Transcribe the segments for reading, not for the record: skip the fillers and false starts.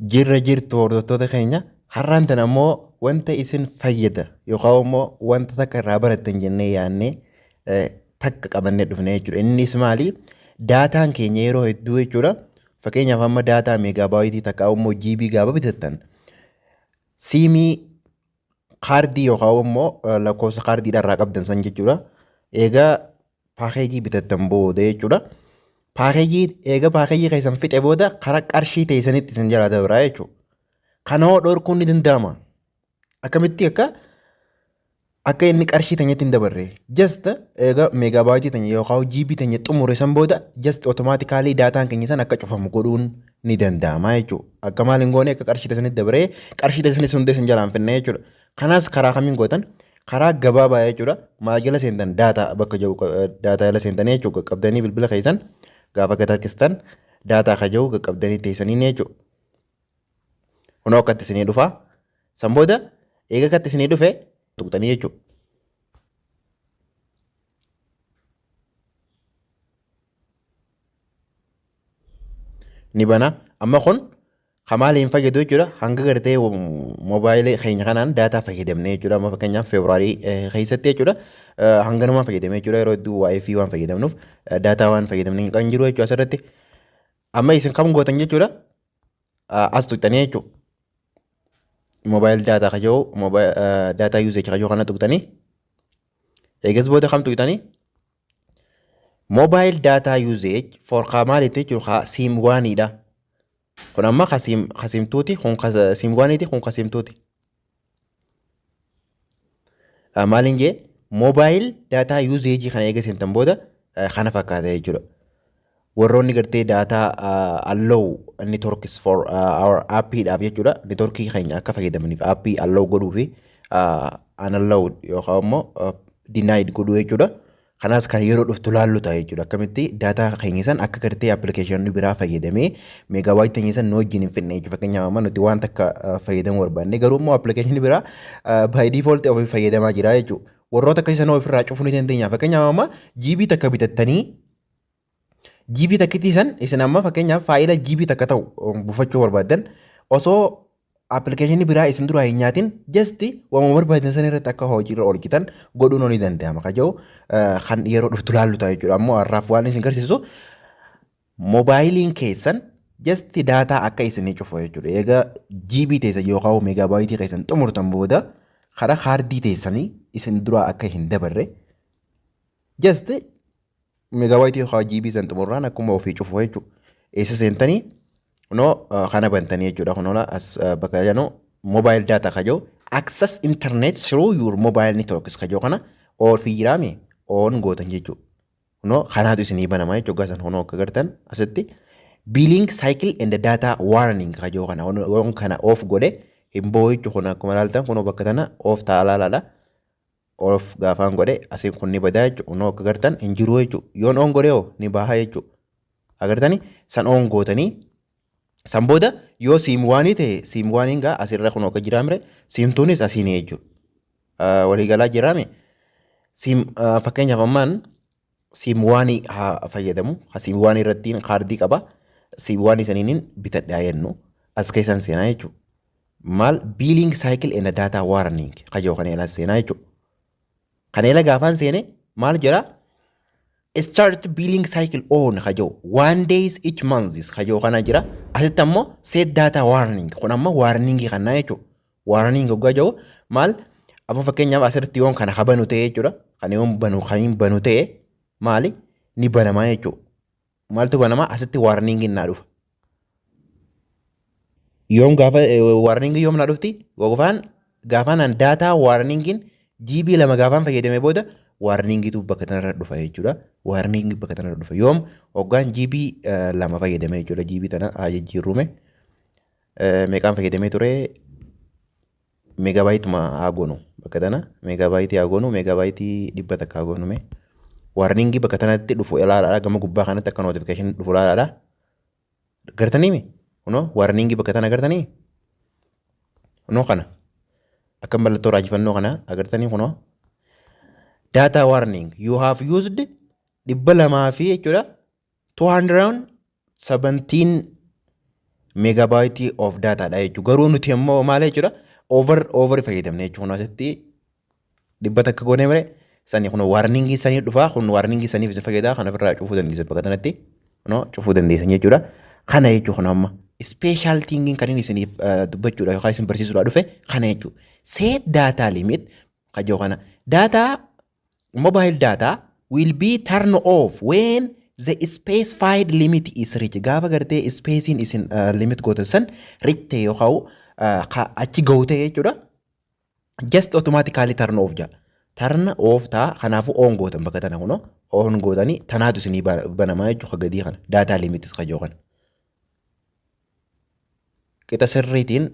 Jirra jirtu hordoftoota keenya har'aan tana immoo wanta isin fayyada yookaan immoo wanta takka irraa barattan jennee yaadnee takka qabannee dhufne jechuudha. Innis maali? Daataan keenya yeroo hedduu jechuudha. Fakkeenyaaf amma daataa meegaabaaytii takka immoo jiibii gaafa bitattan siimii kaardii yookaan immoo lakkoofsa kaardiidhaa irraa qabdan san jechuudha. Egaa paakeejii bitattan booda jechuudha. Eega paakeejii keessan fixe booda karaa qarshii teessanitti isin jalaa dabraa jechuudha. Kana hoo dhorkuun ni danda'ama. Akkamitti akka inni qarshii teenyatti hin dabarre. Just eega meegaabaaytii teenya yookaan jiibii teenya xumure san booda just otomaatikaalii daataan keenya san akka cufamu godhuun ni danda'ama jechuudha. Akka maal hin goone akka qarshii teessanitti dabaree qarshii teessanis hundee isin jalaa hin finne jechuudha. Kanas karaa kamiin gootan? Karaa gabaabaa jechuudha. Maal jala seentan daataa bakka jiru daataa jala seentanii jechuudha. Qabdanii bilbila keessan gaafa gad harkistan daataa kaja'u qaqqabdanii teessaniin jechuudha. Kunoo akkatti isinii dhufaa. San booda eega akkatti isinii dhufe tuqxanii jechuudha. Ni bana. Amma kun maaliin fayyadu jechuudha. Hanga gartee moobaayilii keenya kanaan daataa fayyadamne jechuudha. Amma fakkeenyaaf feebruaarii keessatti jechuudha. Hanga namaa fayyadamee jechuudha. Yeroo hedduu waayifii waan fayyadamnuuf daataa waan fayyadamne hin jiru jechuudha asirratti. Amma isin kam gootan jechuudha. As tuqxanii jechuudha. Moobaayil daataa kaja'u daataa yuuzeechi kaja'u kana tuqxanii. Eegas booda kam tuqxanii. Moobaayil daataa yuuzeechi foorkaa maalitti jechuudha. Siim waaniidha. Kun amma kasimtuuti kun simwaaniiti kun kasimtuuti. Maaliin jee moobaayil daataa yuuzeejii kana eega seentan booda kana fakkaata jechuudha. Warroonni gartee daataa allow networks for our appiidhaaf jechuudha. Networkii keenya akka fayyadamaniif appii allow godhuu fi unallow yookaan immoo denied godhuu jechuudha. Kanas kan yeroo dhuftu laallu ta'a jechuudha. Akkamitti daataa keenya san akka gartee appilikeeshinii biraa fayyadamee meegaabaaytii teenya san nu wajjin hin fidne jechuudha. Fakkeenyaaf amma nuti waan takka fayyadamuu barbaanne garuu immoo appilikeeshinii biraa by default ofii fayyadamaa jira jechuudha. Warroota akkasii sana ofirraa cufuu ni dandeenya. Fakkeenyaaf amma jiibii takka bitattanii jiibii takkitii san isin amma fakkeenyaaf faayila jiibii takka ta'u buufachuu barbaadan osoo appilikeeshinii biraa isin duraa hin nyaatin just waan barbaadan san irratti akka hojiirra oolchitan godhuun ni danda'ama. Kaja'u kan yeroo dhuftu laallu ta'a jechuudha. Ammoo har'aaf waan isin garsiisu moobaayiliin keessan just daataa akka isinii cufu jechuudha. Egaa jiibii teessan yookaan meegaabaaytii keessan xumurtan booda karaa kaardii teessanii isin duraa akka hin dabarre just meegaabaaytii yookaan jiibii san xumurraan akkuma ofii cufu jechuudha. Eessa seentanii kana bantanii jechuudha. Kunola as bakka jedhamu mobile data kaja'u access internet through your mobile networks kaja'u kana ofii jiraame on gootan jechuudha. Kanaatu isinii banama jechuudha. San kunoo akka gartan asitti billing cycle and data warning kaja'u kana off godhe hin boo'u jechuudha. Kun akkuma ilaaltan kunoo bakka tana off taa'aa laala. Off gaafaan godhe asiin kun ni badaa jechuudha. Kunoo akka gartan hin jiru jechuudha. Yoon on godhe ni bahaa jechuudha. Agartanii san on gootanii san booda yoo siimwaanii ta'e siimwaaniin gaa asirra kun akka jiraamre siimtuunis asiin jechuudha. Waliigalaa jiraame fakkeenyaaf ammaan siimwaanii haa fayyadamu. Siimwaanii irratti kaardii qaba. Siimwaanii saniin bitadhaa jennu as keessan seenaa jechuudha. Maal billing cycle and data warning kaja'u kana eela seenaa jechuudha. Kana eela gaafaan seene maal jedhaa? Start billing cycle on kaja'u 1 days each month kaja'u kana jira. Asitti ammoo set data warning kun amma warning kana jechuudha. Warning goggaa jiru maal amma fakkeenyaaf asirratti yoon kana habanu ta'e jechuudha. Kan yoon banu ta'e maali ni banamaa jechuudha. Maaltu banamaa asitti warning naa dhufa. Yoom gaafa warning yoom naa dhufti? Gaafaan data warningin GB 2 gaafaan fayyadame booda warningitu bakka tanarra dhufa jechuudha. Warning bakka tanarra dhufa. Yoom hoggaan GB 2 fayyadame jechuudha. GB tana haa jijjiirrume. Meeqaan fayyadamee ture meegaabaayituma haa goonu bakka tana meegaabaayiti haa goonu meegaabaayiti 100 haa goonume. Warningi bakka tanatti dhufu ilaalaadha. Gama gubbaa kanatti akka notification dhufu ilaalaadha. Gartaniimi? Warningi bakka tana gartanii? Kana akka mallattoo raajifannoo kana agartanii kunoo. Data warning you have used 200 fi jechuudha 217 meegaabaaytii of daataadha jechuudha. Garuu nuti immoo maal jechuudha over fayyadamne jechuudha. Asitti dhibba takka goonee malee sanii kun waarningii sanii dhufaa kun waarningii saniif isa fayyadaa kan ofirraa cufuu dandeessan bakka kanatti cufuu dandeessan jechuudha. Kana jechuudha kun amma special thinking kan inni isiniif dubbachuudha yookaan isin barsiisuudhaa dhufe kana jechuudha. Set data limit kajoo kana data mobile data will be turned off when the specified limit is reached. Gaafa gartee spacing isin limit gootan san reach yookaan achi gahute jechuudha. Just automatically turn off jaa. Turn off taa kanaafuu on gootan bakka tana kuno on gootanii tanaatu isinii banamaa jechuudha gadii kana data limit kajoo kana. Qixa sirriitiin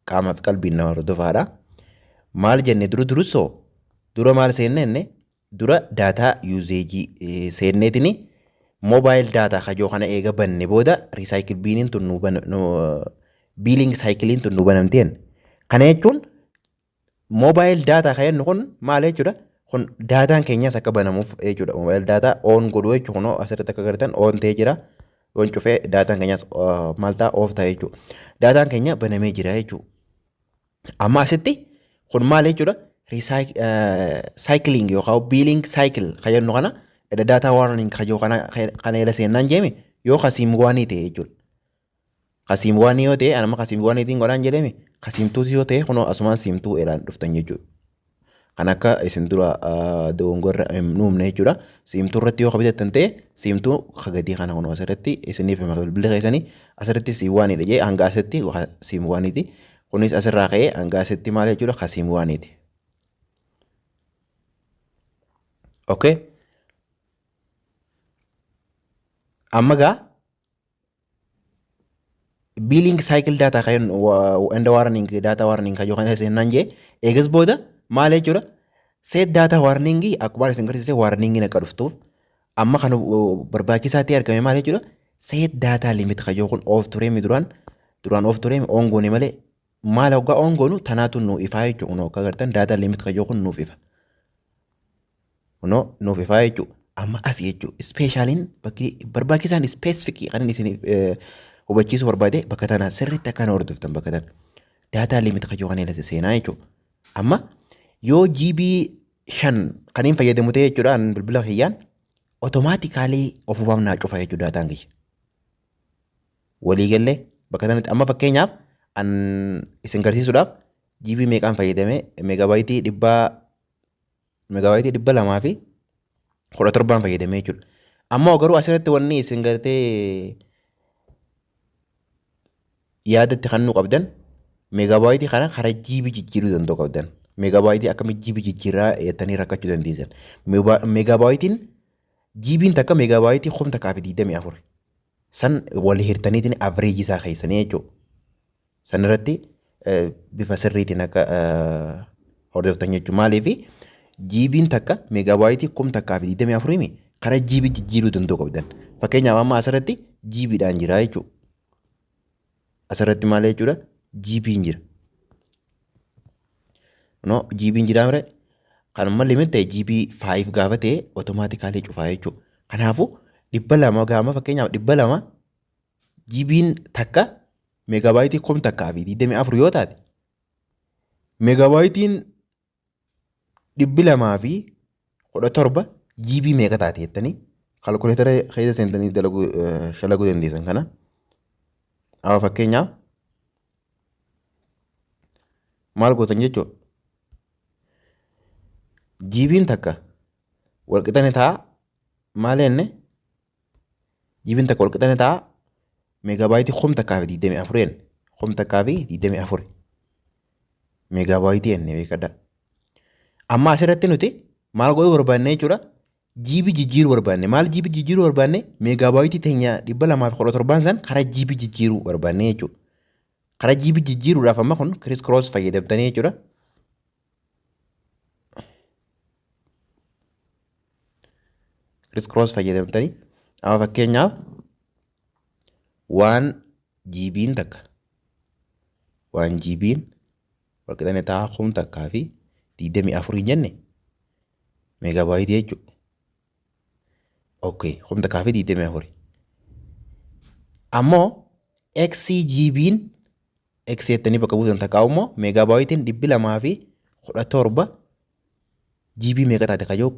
qaamaaf qalbiin nama hordofaadha. Maal jenne dura maal seennenne dura daataa yuuzeejii seenneetini mobile data kajoo kana eega banne booda recycle biiliin tun biiling saayikiliin tun nu banamteen. Kana jechuun mobile data kayennu kun maal jechuudha kun daataan keenyas akka banamuuf jechuudha. Mobile data on godhu jechuudha kunoo asirratti akka agartan on ta'ee jira. Yoon cufee daataan keenyas maal ta'a off ta'a jechuudha. Daataan keenya banamee jira jechuudha. Amma asitti kun maal jechuudha cycling yookaan biiling cycle kayennu kana data warning kajoo kana ila seennaan jeeme yoo kasiim waanii ta'e jechuudha. Kasiim waanii yoo ta'e anama kasiim waaniitiin godhaan jedhame kasiimtuus yoo ta'e kunoo asumaan siimtuu elaan dhuftan jechuudha. Kan akka isin dura dogongorra nuumne jechuudha. Siimtuu irratti yoo qabatattan ta'e siimtuu kagadii kana kunoo asirratti isiniif bilbila keessanii asirratti siim waaniidha jee hanga asitti siim waaniiti. Kunis asirraa ka'ee hanga asitti maal jechuudha kasiim waaniiti. Okay. Amma gaa biiling saayikil daataa kan warning data warning kajoo kan seennaan jee eegas booda maal jechuudha set data warningii akkuma isin garsiise warningiin akka dhuftuuf amma kan barbaachisaa ta'e argame maal jechuudha set data limit kajoo kun of tureemi duraan of tureemi on goone malee maal hoggaa on goonu tanaatu nu ifaa jechuudha akka agartan data limit kajoo kun nuuf ifa nuuf ifaa jechuudha. Amma asii jechuudha speeshaaliin bakki barbaachisaan speesifikii kan inni isin hubachiisuu barbaade bakka tana sirriitti akka na hordoftan bakka tana daataa limit kajoo kan ilaalate seenaa jechuudha. Amma yoo GB 5 kan hin fayyadamu ta'e jechuudha bilbila kiyyaan otomaatikaalii ofumaaf naa cufa jechuudha daataan kiyya. Waliigallee bakka tanatti amma fakkeenyaaf isin garsiisuudhaaf GB meeqaan fayyadame meegaabaaytii dhibba lamaa fi 17 fayyadamee jechuudha. Amma garuu asirratti wanni isin gartee yaadatti kan nu qabdan meegaabaaytii kana karaa GB jijjiiruu danda'u qabdan. Meegaabaaytii akkamitti GB jijjiirraa jettanii rakkachuu dandeessan. Meegaabaaytiin GB'n takka meegaabaaytii 124 san walii hirtaniitiin average isaa keessanii jechuudha. San irratti bifa sirriitiin akka hordoftan jechuudha. Maaliif GB'n takka meegaabaaytii 124 karaa GB jijjiiruu danda'u qabdan. Fakkeenyaaf amma asirratti GB'dhaan jira jechuudha. Asirratti maal jechuudha GB'n jira. GB'n jira mire kanuma limit ta'e GB 5 gaafa ta'e otomaatikaalii cufaa jechuudha. Kanaafuu 200 gaama fakkeenyaaf 200 GB'n takka meegaabaaytii 124 yoo taate meegaabaaytiin 217 GB meeqa taate jettanii kalkuleetara keessa seentanii shalaguu dandeessan kana. Amma fakkeenyaaf maal gootan jechuudha. GB'n takka walqixane ta'a maal jenne GB'n takka walqixane ta'a meegaabaaytii 124 meegaabaaytii jenne beekadha. Amma asirratti nuti maal godhuu barbaanne jechuudha GB jijjiiruu barbaanne maal GB jijjiiruu barbaanne meegaabaaytii teenya 217 san karaa GB jijjiiruu barbaanne jechuudha. Karaa GB jijjiiruudhaaf amma kun criss cross fayyadamtanii jechuudha. Criss cross fayyadamtanii amma fakkeenyaaf 1 GB'n takka 1 GB'n walqixane ta'a 124 hin jenne meegaabaaytii jechuudha. Okay, 124. Ammoo XGB'n X jettanii bakka buusan takkaa immoo meegaabaaytiin 217 GB meeqa taate kajoo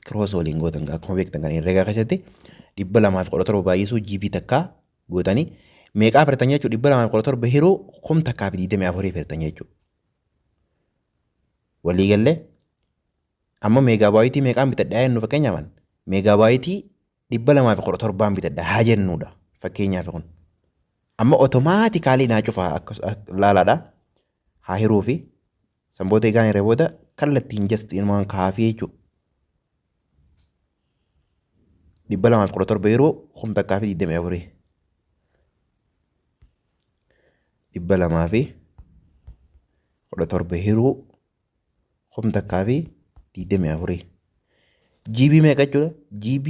cross waliin gootan akkuma beektan kan herregaa keessatti 217 baay'isuu GB takkaa gootanii meeqaa fudhatan jechuudha 217 hiruu 1,024 fudhatan jechuudha. Waliigallee amma meegaabaaytii meeqaan bitadhaa jennu fakkeenyaaf meegaabaaytii 217 bitadhaa haa jennuudha fakkeenyaaf kun. Amma otomaatikaalii naa cufaa laalaadha haa hiruu fi sanboota eegaan irra booda kallattiin just ilmaan kaafii jechuudha. 217 yeroo 1,024 217 yeroo 1,024 GB meeqa jechuudha? GB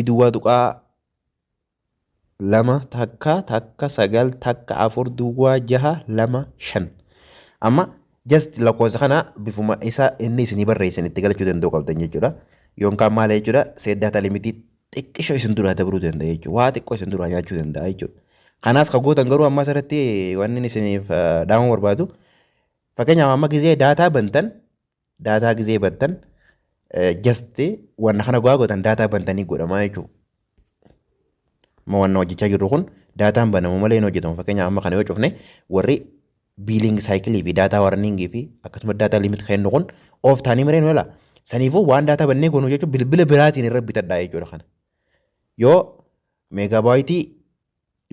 duwwaa tuqaa lama takka sagal takka afur duwwaa jaha lama shan. Amma just lakkoofsa kana bifuma isaa inni isinii barreessan itti galchuu danda'u qabdan jechuudha. Yookaan maal jechuudha? Seeddaata limitii xiqqishoo isin duraa dabruu danda'a jechuudha. Waa xiqqoo isin duraa nyaachuu danda'a jechuudha. Kanaas kan gootan garuu amma asirratti wanni isiniif dhaamuu barbaadu fakkeenyaaf amma gizee daataa gizee bantan just wanna kana gootan daataa bantanii godhamaa jechuudha. Amma wanna hojjechaa jirru kun daataan banamu malee hin hojjetamu. Fakkeenyaaf amma kana yoo cufne warri biiliing saayikilii fi daataa warningii fi akkasumas daataa limit kennu kun of taanii maree nu ilaala. Saniifuu waan daataa bannee goonuu jechuun bilbila biraatiin irra bitadhaa jechuudha kana. Yoo meegaabaaytii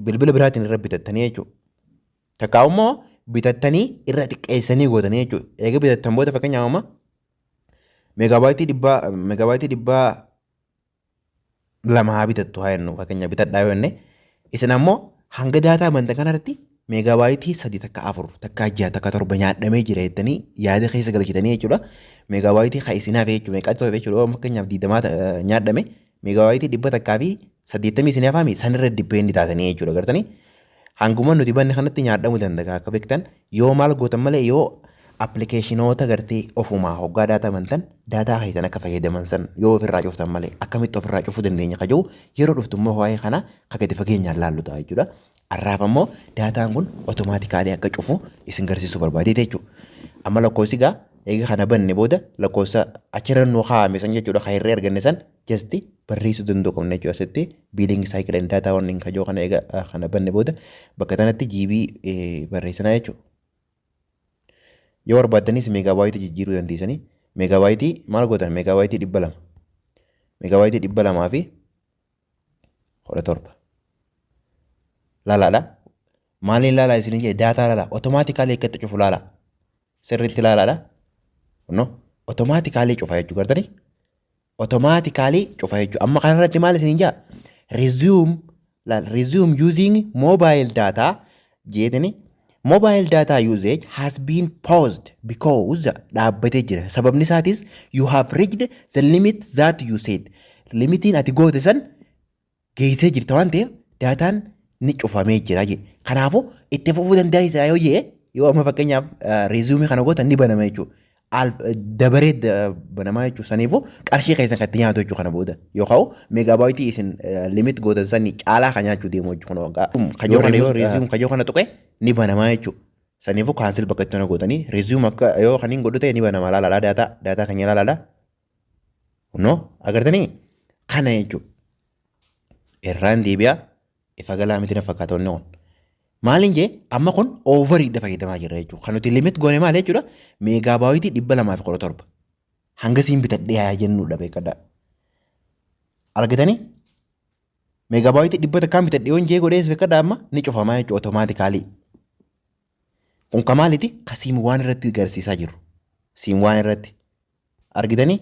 bilbila biraatiin irra bitattanii jechuudha. Takkaa immoo bitattanii irra xiqqeessanii gootanii jechuudha. Egaa bitattan booda fakkeenyaaf amma meegaabaaytii dhibbaa lama haa bitattu haa jennu fakkeenyaaf bitadhaa yoo jenne isin ammoo hanga daataa bantan kanarratti meegaabaaytii 3 takka 4 takka 6 takka 7 nyaadhamee jira jettanii yaada keessa galchitanii jechuudha. Meegaabaaytii haa isinaaf jechuudha meeqa ta'e jechuudha fakkeenyaaf 20 nyaadhame meegaabaaytii 100 takkaa fi 80 isiniif haami sanirra dippeendii taatanii jechuudha gartanii. Hanguma nuti banne kanatti nyaadhamuu danda'a akka beektan yoo maal gootan malee yoo appilikeeshinoota gartee ofumaa hoggaa daataa bantan daataa keessan akka fayyadaman san yoo ofirraa cuftan malee akkamitti ofirraa cufuu dandeenya kajuu yeroo dhuftummoo waa'ee kana akka gadi fageenyaan laallu ta'a jechuudha. Arraaf ammoo daataan kun otomaatikaalii akka cufu isin garsiisuu barbaadeeti jechuudha. Amma lakkoofsi gaa eega kana banne booda lakkoofsa achirra nu kaa'ame san jechuudha kan irree arganne san jasti barreessuu danda'u qabna jechuudha. Asitti biiliing saayikiliin daataa warniin kajoo kana eega kana banne booda bakka kanatti GB barreessinaa jechuudha. Yoo barbaaddanis meegaabaaytii jijjiiruu dandeessanii meegaabaaytii maal gootan meegaabaaytii 200 meegaabaaytii 200 fi 17 laalaadha. Maaliin laalaa isin jedhe daataa laalaa otomaatikaalii akkatti cufu laalaa sirriitti laalaadha. No otomaatikaalii cufa jechuu gartanii otomaatikaalii cufa jechuu amma kanarratti maal isin jedha resume using mobile data jedhanii mobile data usage has been paused because dhaabbatee jira. Sababni isaatis you have reached the limit that you said. Limitiin ati goote san geessee jirta waan ta'eef daataan ni cufamee jira jee. Kanaafuu itti fufuu dandeessaa yoo jee yoo amma fakkeenyaaf resume kana gootan ni banama jechuudha. Dabaree banamaa jechuudha. Saniifuu qarshii keessan kan itti nyaatu jechuudha kana booda yookaan meegaabaaytii isin limit gootan sanii caalaa kan nyaachuu deemu jechuudha. Kajoo kana yoo resume kajoo kana tuqee ni banamaa jechuudha. Saniifuu kaansil bakka itti gootanii resume akka yoo kan hin godhu ta'e ni banama laalaadha daataa kan laalaadha. No agartanii kana jechuudha. Irraan deebi'aa ifa galaa miti na fakkaata onni kun. Maaliin jee amma kun ooveriidha fayyadamaa jirra jechuudha. Kan nuti limit goone maal jechuudha meegaabaaytii 217 hanga siin bitadhee haa jennuudha beekadha. Argitanii meegaabaaytii 100 takkaan bitadhee yoo jee godhees beekadha amma ni cufamaa jechuudha otomaatikaalii. Kun ka maaliti ka siim waan irratti garsiisaa jiru. Siim waan irratti argitanii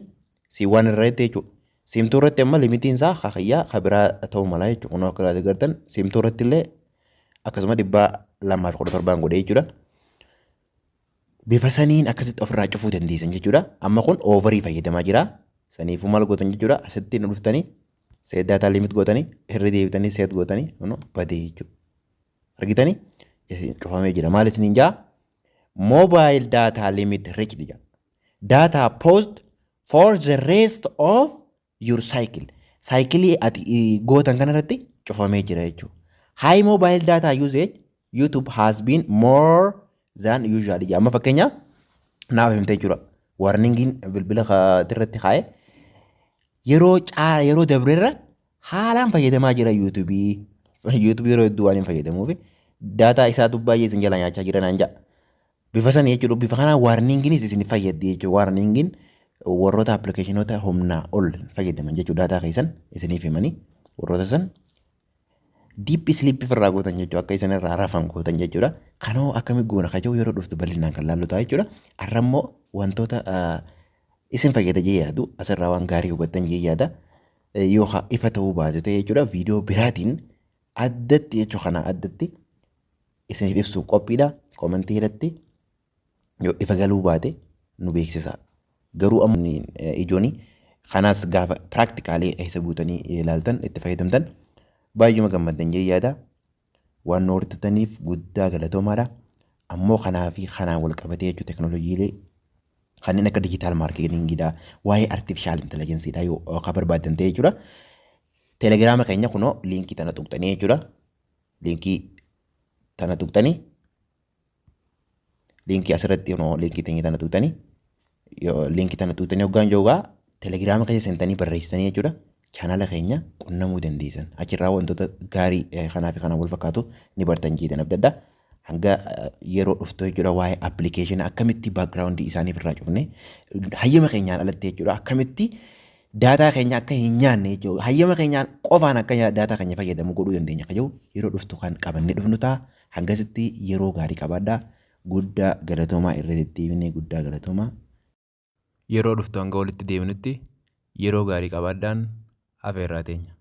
siim waan irratti jechuudha. Siimtuu irratti amma limitiin isaa kakayyaa ka biraa ta'uu mala jechuudha. Kun akka agartan siimtuu irratti illee akkasuma 217 godhee jechuudha. Bifa saniin akkasitti ofirraa cufuu dandeessan jechuudha. Amma kun oovarii fayyadamaa jira. Saniifuu maal gootan jechuudha. Asitti nu dhuftanii seet daataa limit gootanii hirri deebitanii seet gootanii badee jechuudha. Argitanii cufamee jira. Maal isiniin jaa mobile data limit reached jaa. Data paused for the rest of your cycle. saayikilii ati gootan kanarratti cufamee jira jechuudha. High mobile data usage YouTube has been more than usual. Amma fakkeenyaaf naaf himtee jechuudha. Warningiin bilbila irratti kaa'ee yeroo dabreerra haalaan fayyadamaa jira yuutuubii. Yuutuubii yeroo hedduu waan hin fayyadamuuf daataa isaatu baay'ee isin jala nyaachaa jira naan ja'a. Bifa sana jechuudha. Bifa kanaan warningiinis isin fayyaddi jechuudha. Warningiin warroota appilikeeshinoota humnaa ol fayyadaman jechuudha. Daataa keessan isiniif himanii warroota san diip isliippi irraa gootan jechuudha. Akka isin irraa rafan gootan jechuudha. Kanoo akkamitti goona kaja'u yeroo dhuftu bal'inaan kan laallu ta'a jechuudha. Har'a immoo wantoota isin fayyada jee yaadu asirraa waan gaarii hubattan jee yaada. Yookaan ifa ta'uu baatu ta'e jechuudha. Viidiyoo biraatiin addatti jechuudha. Kana addatti isiniif ibsuuf qophiidha. Koomentii irratti yoo ifa galuu baate nu beeksisa. Garuu amma ijooni kanaas gaafa piraaktikaalee isa buutanii ilaaltan itti fayyadamtan baay'uma gammaddan jee yaada. Waan nu hortotaniif guddaa galatoomaadha. Ammoo kanaa fi kanaan wal qabatee jechuudha teknooloojiilee kanneen akka dijitaal maarkeetingiidha. Waa'ee artifishaal intelligensiidha yoo akka barbaadan ta'e jechuudha. Telegiraama keenya kunoo liinkii tana tuqxanii jechuudha. Liinkii tana tuqxanii liinkii asirratti liinkii tana tuqxanii liinkii tana tuqxanii hoggaan joogaa telegiraama keessa seentanii barreessitanii jechuudha. Chaanala keenya qunnamuu dandeessan. Achirraa wantoota gaarii kanaa fi kanaan wal fakkaatu ni bartan jeetan abdadda. Hanga yeroo dhuftu jechuudha waa'ee appilikeeshina akkamitti baakgiraawundii isaaniif irraa cufne hayyama keenyaan alatti jechuudha. Akkamitti daataa keenya akka hin nyaanne jechuudha. Hayyama keenyaan qofaan akka daataa keenya fayyadamu godhuu dandeenya akka jiru yeroo dhuftu kan qabannee dhufnu ta'a. Hangasitti yeroo gaarii qabaadhaa. Guddaa galatoomaa irra deddeebinee guddaa galatoomaa. Yeroo dhuftu hanga walitti deebinutti yeroo gaarii qabaadhaan afeerraa teenya.